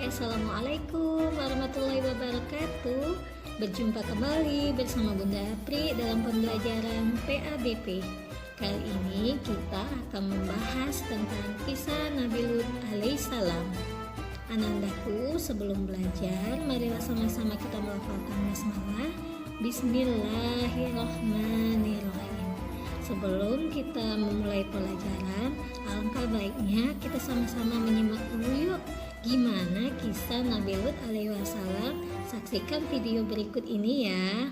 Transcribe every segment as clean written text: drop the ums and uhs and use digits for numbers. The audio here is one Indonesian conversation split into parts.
Assalamualaikum warahmatullahi wabarakatuh. Berjumpa kembali bersama Bunda Apri dalam pembelajaran PABP. Kali ini kita akan membahas tentang kisah Nabi Lut alaihissalam. Anandaku, sebelum belajar, marilah sama-sama kita melafalkan basmalah. Bismillahirrahmanirrahim. Sebelum kita memulai pelajaran, alangkah baiknya kita sama-sama menyimak dulu yuk gimana kisah Nabi Lut alaihi wasallam. Saksikan video berikut ini ya.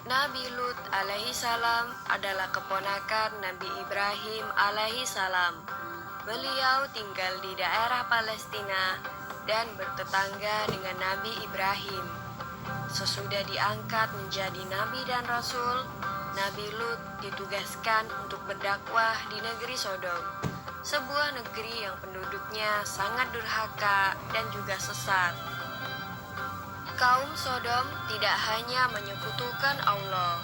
Nabi Lut alaihi salam adalah keponakan Nabi Ibrahim alaihi salam. Beliau tinggal di daerah Palestina dan bertetangga dengan Nabi Ibrahim. Sesudah diangkat menjadi Nabi dan Rasul, Nabi Lut ditugaskan untuk berdakwah di negeri Sodom, sebuah negeri yang penduduknya sangat durhaka dan juga sesat. Kaum Sodom tidak hanya menyekutukan Allah,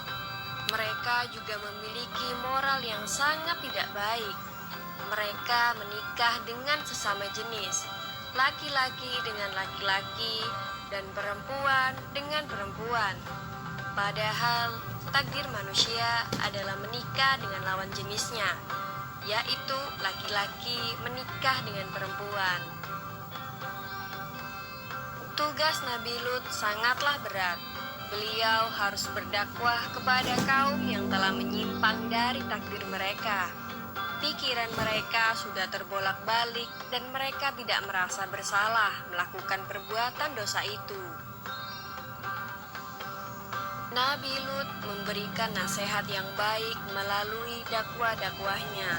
mereka juga memiliki moral yang sangat tidak baik. Mereka menikah dengan sesama jenis, laki-laki dengan laki-laki dan perempuan dengan perempuan. Padahal takdir manusia adalah menikah dengan lawan jenisnya, yaitu laki-laki menikah dengan perempuan. Tugas Nabi Lut sangatlah berat. Beliau harus berdakwah kepada kaum yang telah menyimpang dari takdir mereka. Pikiran mereka sudah terbolak-balik dan mereka tidak merasa bersalah melakukan perbuatan dosa itu. Nabi Lut memberikan nasihat yang baik melalui dakwah-dakwahnya.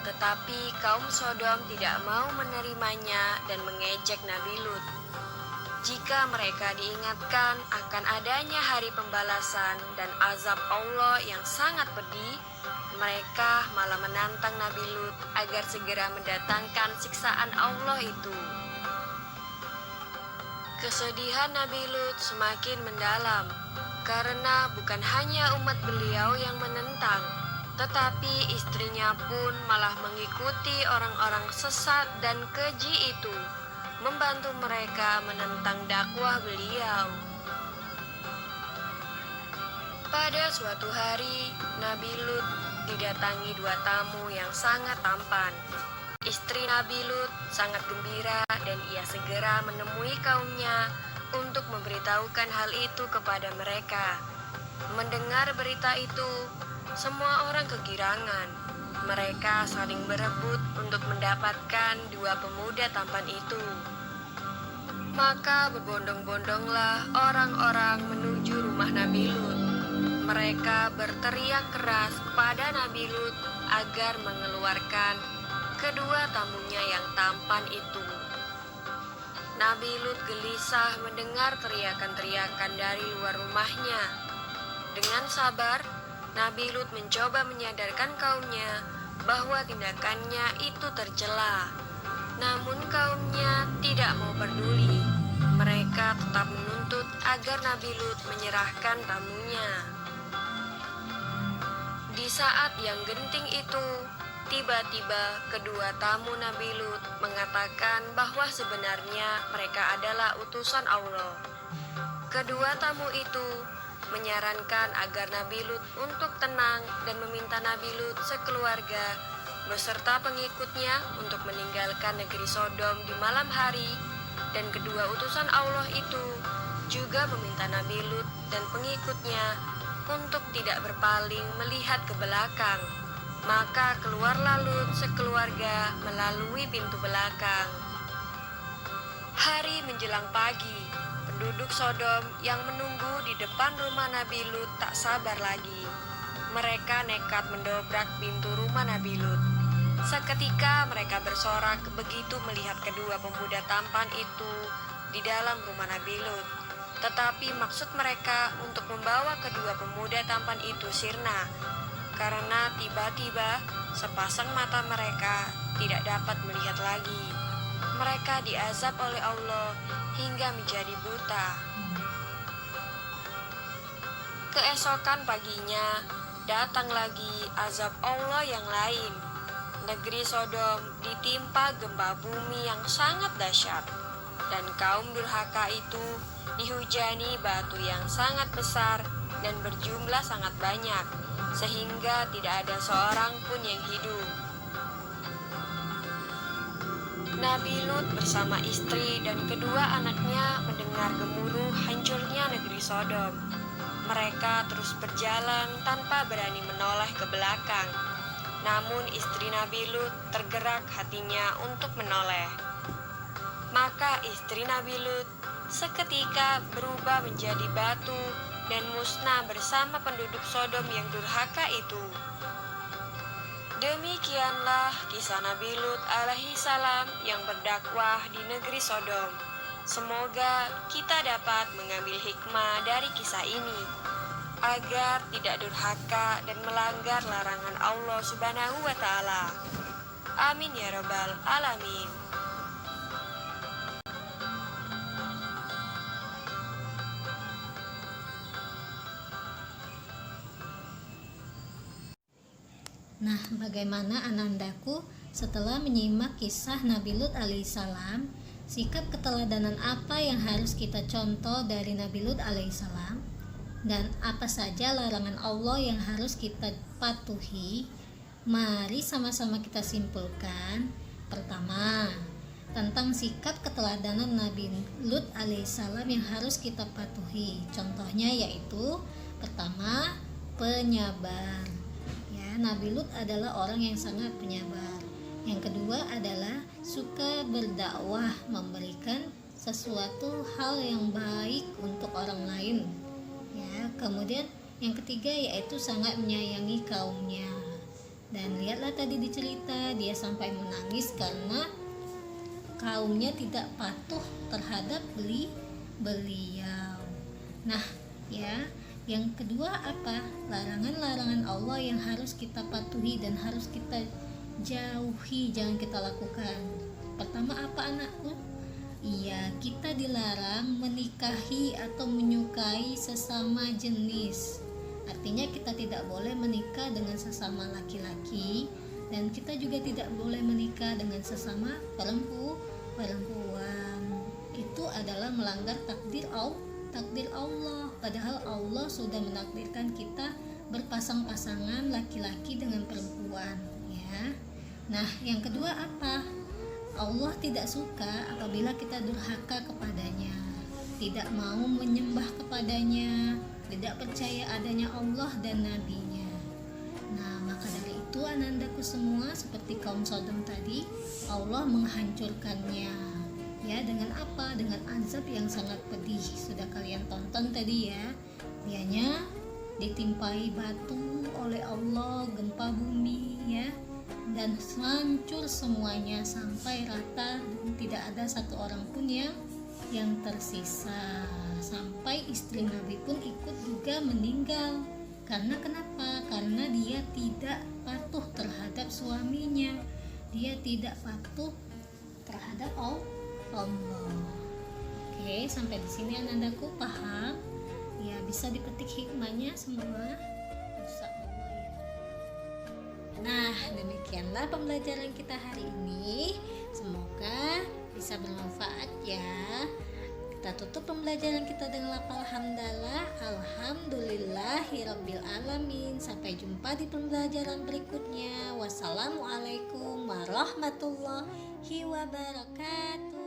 Tetapi kaum Sodom tidak mau menerimanya dan mengejek Nabi Lut. Jika mereka diingatkan akan adanya hari pembalasan dan azab Allah yang sangat pedih, mereka malah menantang Nabi Lut agar segera mendatangkan siksaan Allah itu. Kesedihan Nabi Lut semakin mendalam, karena bukan hanya umat beliau yang menentang, tetapi istrinya pun malah mengikuti orang-orang sesat dan keji itu, membantu mereka menentang dakwah beliau. Pada suatu hari, Nabi Lut didatangi dua tamu yang sangat tampan. Istri Nabi Lut sangat gembira dan ia segera menemui kaumnya untuk memberitahukan hal itu kepada mereka. Mendengar berita itu, semua orang kegirangan. Mereka saling berebut untuk mendapatkan dua pemuda tampan itu. Maka berbondong-bondonglah orang-orang menuju rumah Nabi Lut. Mereka berteriak keras kepada Nabi Lut agar mengeluarkan kedua tamunya yang tampan itu. Nabi Lut gelisah mendengar teriakan-teriakan dari luar rumahnya. Dengan sabar, Nabi Lut mencoba menyadarkan kaumnya bahwa tindakannya itu tercela. Namun kaumnya tidak mau peduli. Mereka tetap menuntut agar Nabi Lut menyerahkan tamunya. Di saat yang genting itu, tiba-tiba kedua tamu Nabi Lut mengatakan bahwa sebenarnya mereka adalah utusan Allah. Kedua tamu itu menyarankan agar Nabi Lut untuk tenang dan meminta Nabi Lut sekeluarga beserta pengikutnya untuk meninggalkan negeri Sodom di malam hari, dan kedua utusan Allah itu juga meminta Nabi Lut dan pengikutnya untuk tidak berpaling melihat ke belakang. Maka keluarlah Lut sekeluarga melalui pintu belakang. Hari menjelang pagi, penduduk Sodom yang menunggu di depan rumah Nabi Lut tak sabar lagi. Mereka nekat mendobrak pintu rumah Nabi Lut. Seketika mereka bersorak begitu melihat kedua pemuda tampan itu di dalam rumah Nabi Lut. Tetapi maksud mereka untuk membawa kedua pemuda tampan itu sirna, karena tiba-tiba sepasang mata mereka tidak dapat melihat lagi. mereka diazab oleh Allah hingga menjadi buta. Keesokan paginya, datang lagi azab Allah yang lain. Negeri Sodom ditimpa gempa bumi yang sangat dahsyat, dan kaum durhaka itu dihujani batu yang sangat besar dan berjumlah sangat banyak, sehingga tidak ada seorang pun yang hidup. Nabi Lut bersama istri dan kedua anaknya mendengar gemuruh hancurnya negeri Sodom. Mereka terus berjalan tanpa berani menoleh ke belakang. Namun istri Nabi Lut tergerak hatinya untuk menoleh. Maka istri Nabi Lut seketika berubah menjadi batu dan musnah bersama penduduk Sodom yang durhaka itu. Demikianlah kisah Nabi Lut alaihi salam yang berdakwah di negeri Sodom. Semoga kita dapat mengambil hikmah dari kisah ini, agar tidak durhaka dan melanggar larangan Allah Subhanahu wa Ta'ala. Amin ya Rabbal 'Alamin. Nah, bagaimana anandaku setelah menyimak kisah Nabi Lut alaihissalam, sikap keteladanan apa yang harus kita contoh dari Nabi Lut alaihissalam, dan apa saja larangan Allah yang harus kita patuhi? Mari sama-sama kita simpulkan. Pertama, tentang sikap keteladanan Nabi Lut alaihissalam yang harus kita patuhi. Contohnya yaitu pertama, penyabar. Nabi Lut adalah orang yang sangat penyabar. Yang kedua adalah suka berdakwah, memberikan sesuatu hal yang baik untuk orang lain. Kemudian yang ketiga yaitu sangat menyayangi kaumnya. Dan lihatlah tadi di cerita, dia sampai menangis karena kaumnya tidak patuh terhadap beliau. Nah, yang kedua apa? Larangan-larangan Allah yang harus kita patuhi dan harus kita jauhi, jangan kita lakukan. Pertama apa anakku? Iya, kita dilarang menikahi atau menyukai sesama jenis. Artinya kita tidak boleh menikah dengan sesama laki-laki, dan kita juga tidak boleh menikah dengan sesama perempuan. Itu adalah melanggar takdir Allah, padahal Allah sudah menakdirkan kita berpasang-pasangan laki-laki dengan perempuan, ya. Nah, yang kedua apa? Allah tidak suka apabila kita durhaka kepadanya, tidak mau menyembah kepadanya, tidak percaya adanya Allah dan nabinya. Nah, maka dari itu anandaku semua, seperti kaum Sodom tadi, Allah menghancurkannya. Dengan apa? Dengan azab yang sangat pedih. Sudah kalian tonton tadi ya. Dianya ditimpai batu oleh Allah, gempa bumi dan hancur semuanya sampai rata, dan tidak ada satu orang pun yang tersisa. Sampai istri Nabi pun ikut juga meninggal. Karena kenapa? Karena dia tidak patuh terhadap suaminya. Dia tidak patuh terhadap Allah. Oke, sampai di sini anandaku paham? Ya, bisa dipetik hikmahnya semua. Insyaallah ya. Nah, demikianlah pembelajaran kita hari ini. Semoga bisa bermanfaat ya. Kita tutup pembelajaran kita dengan lafal hamdalah. Alhamdulillahirabbil alamin. Sampai jumpa di pembelajaran berikutnya. Wassalamualaikum warahmatullahi wabarakatuh.